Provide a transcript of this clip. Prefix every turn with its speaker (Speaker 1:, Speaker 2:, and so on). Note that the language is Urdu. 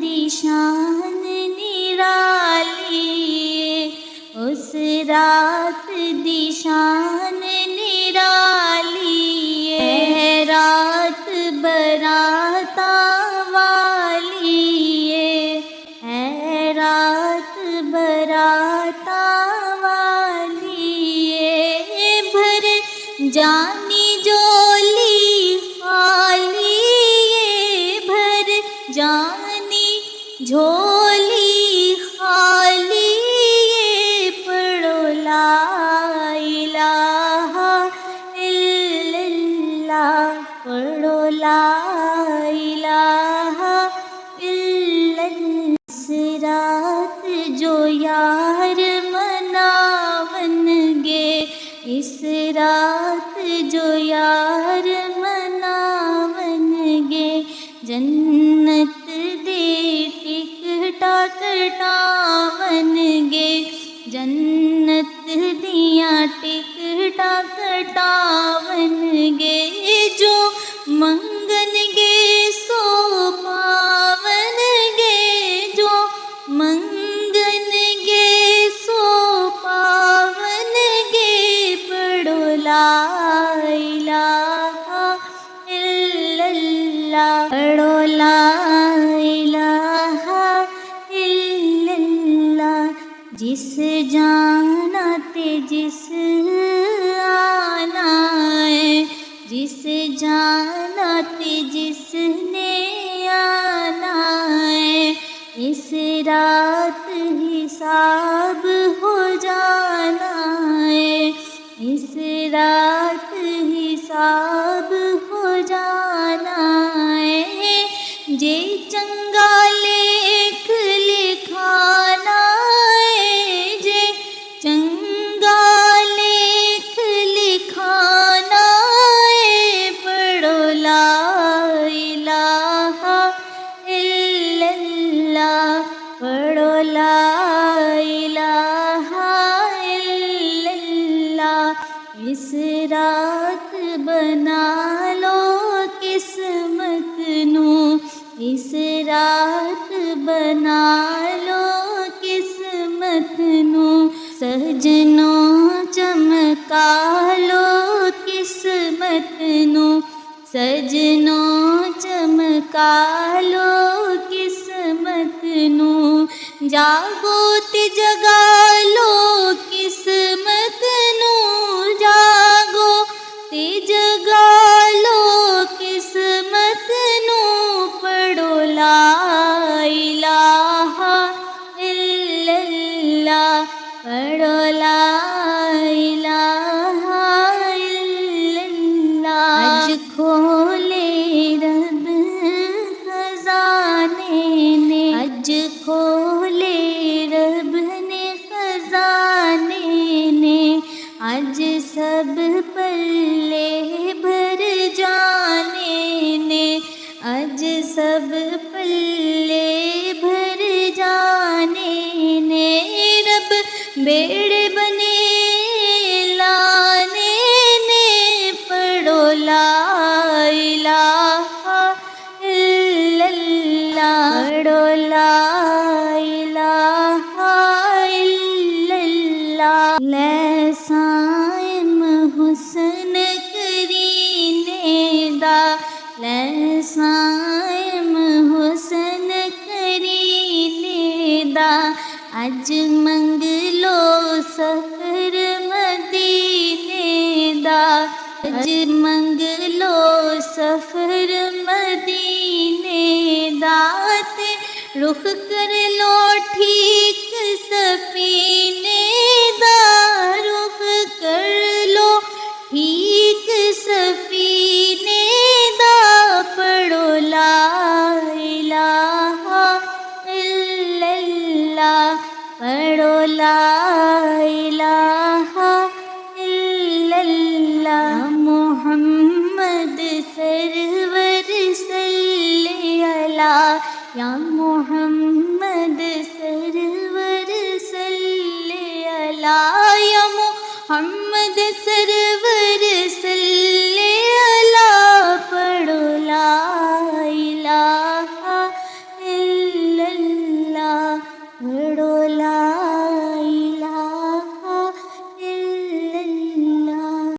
Speaker 1: دی شان نرالی اس رات دی شان نرالی ہے رات براتاں والی ہے رات براتاں والی بھر جانی جولی خالی بھر جانی جھولی خالی پڑھو لا الہ الا اللہ پڑھو لا الہ الا اللہ اس رات جو یار مناون گے اس رات جو یار مناون گے جنت دے ٹکٹا کٹاون گے جنت دیاں ٹکٹا کٹاون گے جو منگن گے سو پاون گے جو منگن گے سو پاون گے پڑھو لا الہ الا اللہ پڑھو لا الہ الا اللہ جس جانا تے جس آنا ہے جس جانا تے جس نے آنا ہے اس رات حساب ہو جانا ہے اس رات حساب ہو جانا ہے جے چنگا لکھ لکھانا ہے جے چنگا لکھ لکھانا ہے پڑھو لا الہ الا اللہ پڑھو لا الہ الا اللہ اس رات بنا لو قسمت نو اس رات بنا لو قسمت نو سجنوں چمکا لو قسمت نو سجنوں چمکا لو قسمت نو جاگو تے جگا لو قسمت نو جاگو تے جگا لو قسمت نو پڑھو لا الہ الا اللہ پڑھو لا الہ الا اللہ اج کھولے رب خزانے نے اج کھولے رب نے خزانے نے اج سب پلے بھر جانے نے اج سب پلے بھر جانے نے رب بیڑے بنے لانے نے پڑھو لا الہ الا اللہ پڑھو لا الہ الا اللہ لسائم حسن کرینے دا لسائم حسن کرینے دا اج منگ لو سفر مدینے دا اج منگ لو سفر مدینے دا تے رخ کر لو ٹھیک سفینے دا رخ کر لو ٹھیک سفینے دا پڑھو لا الہ الا اللہ پڑھو لا الہ الا اللہ محمد سرور صلی اللہ یا محمد سرور صلی اللہ یا محمد سرور صلی اللہ پڑھو لا الہ الا گھڑولا